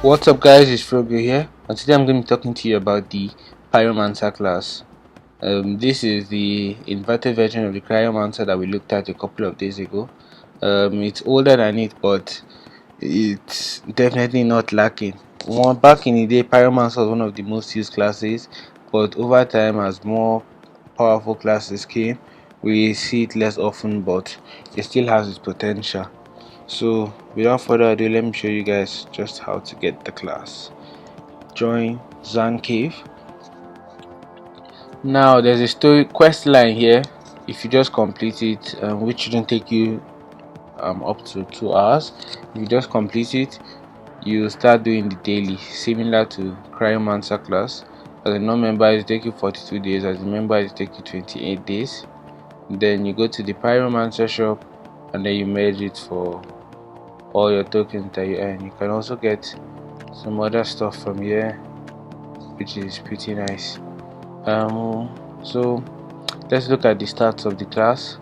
What's up guys, it's Frogo here, and today I'm going to be talking to you about the Pyromancer class. This is the inverted version of the Cryomancer that we looked at a couple of days ago. It's older than it, but it's definitely not lacking. Back in the day, Pyromancer was one of the most used classes, but over time as more powerful classes came, we see it less often, but it still has its potential. So without further ado, let me show you guys just how to get the class. Join Zan Cave. Now there's a story quest line here. If you just complete it, which shouldn't take you up to 2 hours, if you just complete it, you start doing the daily, similar to Cryomancer class. As a non-member, it take you 42 days. As a member, it take you 28 days. Then you go to the Pyromancer shop, and then you merge it for all your tokens that you earn. You can also get some other stuff from here, which is pretty nice. So let's look at the stats of the class.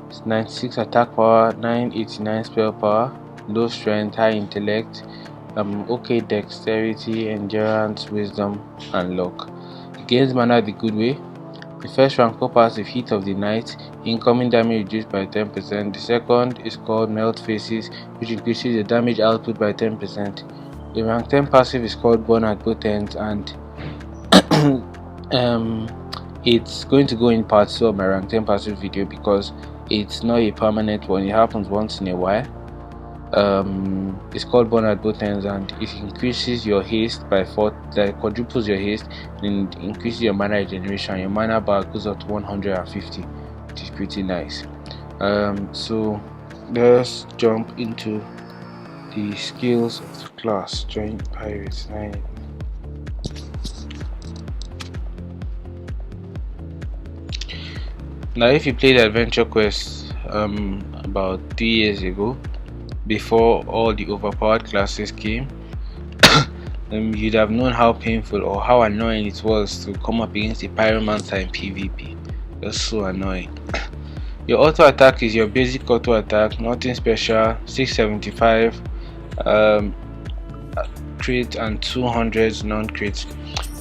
It's 96 attack power, 989 spell power, low strength, high intellect, okay dexterity, endurance, wisdom, and luck. It gains mana the good way. The first rank passive, Heat of the Night, incoming damage reduced by 10%. The second is called Melt Faces, which increases the damage output by 10%. The rank 10 passive is called Burn at both ends, and it's going to go in part 2 of my rank 10 passive video because it's not a permanent one, it happens once in a while. It's called Burn at both ends, and it increases your haste by 4, like quadruples your haste, and increases your mana regeneration. Your mana bar goes up to 150, which is pretty nice. So let's jump into the skills of the class. Join Pirates 9. Now if you played Adventure Quest about 3 years ago, before all the overpowered classes came, you'd have known how painful or how annoying it was to come up against a Pyromancer in PvP. That's so annoying. Your auto attack is your basic auto attack, nothing special. 675 crit and 200 non-crit.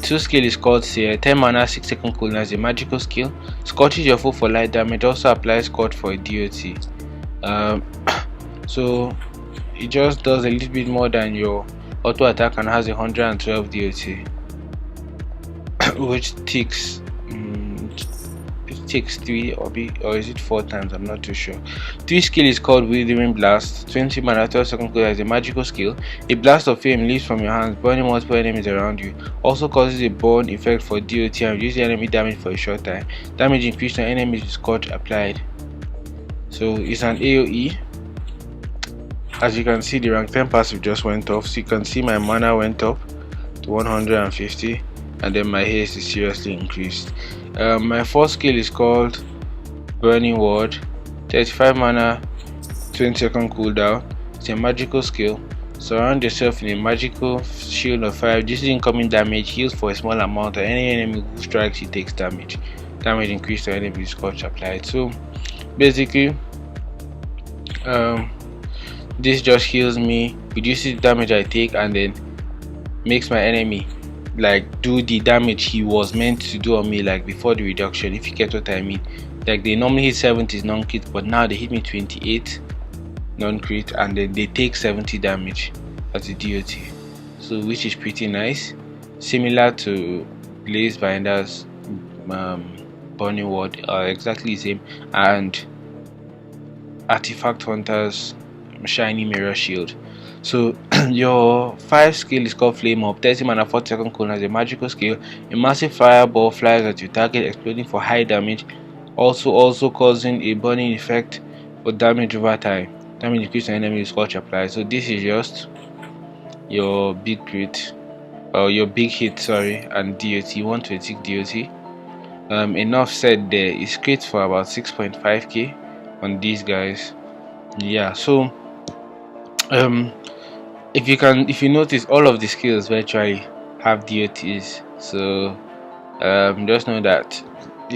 2 skill is called Seer, 10 mana, 6 second cooldown is a magical skill. Scorches your foe for light damage, also applies Scorch for a DOT. So it just does a little bit more than your auto attack and has 112 DOT, which takes 3 or is it 4 times, I'm not too sure. 3 skill is called Withering Blast, 20 mana, 12 second cooldown is a magical skill. A blast of flame leaves from your hands, burning multiple enemies around you. Also causes a burn effect for DOT and reduces enemy damage for a short time. Damage increased on enemies with Scorch applied. So it's an AoE. As you can see, the rank 10 passive just went off, so you can see my mana went up to 150, and then my haste is seriously increased. My fourth skill is called Burning Ward, 35 mana, 20 second cooldown. It's a magical skill. Surround yourself in a magical shield of fire, reduces incoming damage, heals for a small amount, and any enemy who strikes you takes damage. Damage increased to enemy with Scorch applied. So basically, this just heals me, reduces the damage I take, and then makes my enemy like do the damage he was meant to do on me, like before the reduction, if you get what I mean. Like they normally hit 70 non-crit, but now they hit me 28 non-crit, and then they take 70 damage as a DOT, so which is pretty nice, similar to Blaze Binder's Burning Ward, exactly the same, and Artifact Hunter's Shiny Mirror Shield. So your 5 skill is called Flame Up, 30 mana, 40 second cooldown as a magical skill. A massive fireball flies at your target, exploding for high damage, also causing a burning effect for damage over time. Damage increase on enemy with Scorch applied. So this is just your big crit, or your big hit, sorry, and DOT, 126 DOT. Enough said there. It's crit for about 6.5k on these guys. Yeah, so if you notice, all of the skills virtually have DOTs, so just know that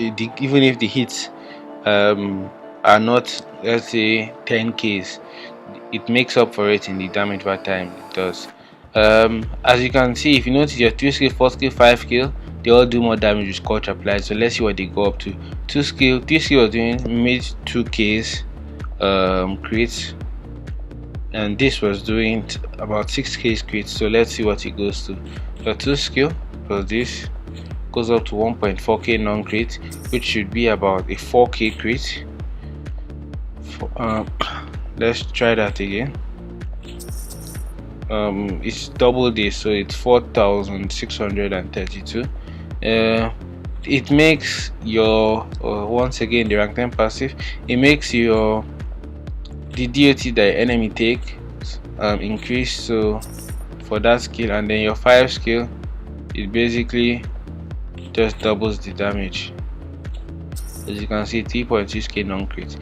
even if the hits are not, let's say, 10Ks, it makes up for it in the damage over time it does. As you can see, if you notice, your 3 skill, 4 skill, 5 skill, they all do more damage with scorch applied. So let's see what they go up to. 2 skill, 3 skill was doing mid 2Ks crits, and this was doing about 6K crits. So let's see what it goes to. The 2 skill plus this goes up to 1.4K non-crit, which should be about a 4K crit. Let's try that again. It's double this, so it's 4,632. It makes your once again the rank 10 passive, it makes your the DOT that enemy take increase, so for that skill, and then your 5 skill, it basically just doubles the damage. As you can see, 3.6K non-crit.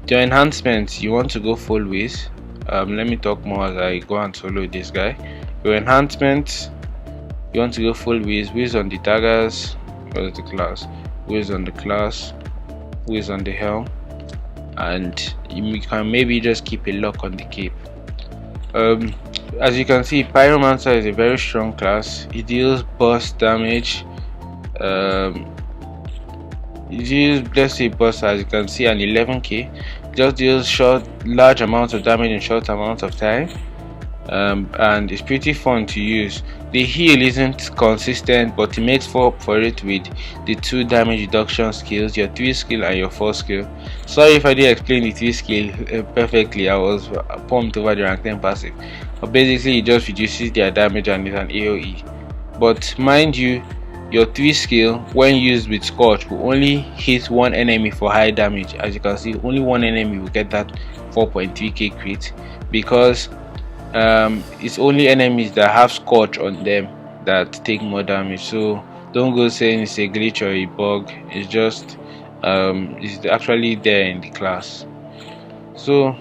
The enhancements, you want to go full whiz. Let me talk more as I go and solo this guy. Your enhancements, you want to go full whiz on the daggers, or the class, whiz on the class, whiz on the helm, and you can maybe just keep a lock on the cape. As you can see, Pyromancer is a very strong class. It deals burst damage. It deals, let's say, burst, as you can see, an 11K. Just deals large amounts of damage in short amounts of time, and it's pretty fun to use. The heal isn't consistent, but it makes up for it with the 2 damage reduction skills, your 3 skill and your 4 skill. Sorry if I didn't explain the 3 skill perfectly. I was pumped over the rank 10 passive, but basically it just reduces their damage and it's an AoE. But mind you, your 3 skill, when used with Scorch, will only hit one enemy for high damage. As you can see, only one enemy will get that 4.3K crit, because it's only enemies that have Scorch on them that take more damage. So don't go saying it's a glitch or a bug. It's just it's actually there in the class. So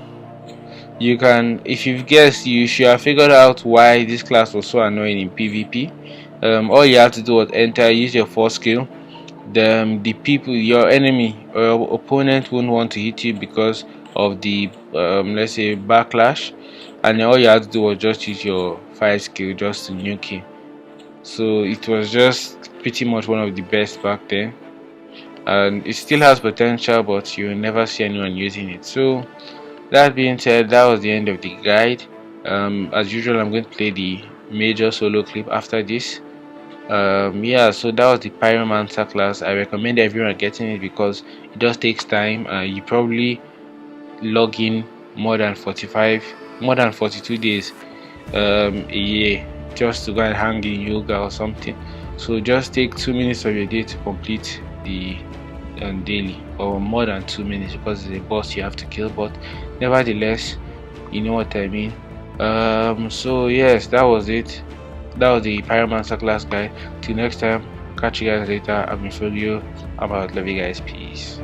you can, if you've guessed, you should have figured out why this class was so annoying in PvP. All you have to do was enter, use your 4 skill. The people, your enemy or your opponent, won't want to hit you because of the let's say backlash, and all you have to do was just use your 5 skill just to nuke him. So it was just pretty much one of the best back then, and it still has potential, but you will never see anyone using it. So that being said, that was the end of the guide. As usual, I'm going to play the major solo clip after this. Yeah, so that was the Pyromancer class. I recommend everyone getting it because it just takes time. You probably log in more than 42 days a year just to go and hang in yoga or something. So just take 2 minutes of your day to complete the daily, or more than 2 minutes, because it's a boss you have to kill, but nevertheless, you know what I mean. So yes, that was it. That was the Pyromancer class guide. Till next time, catch you guys later. I'm Folio. I'm out. Love you guys. Peace.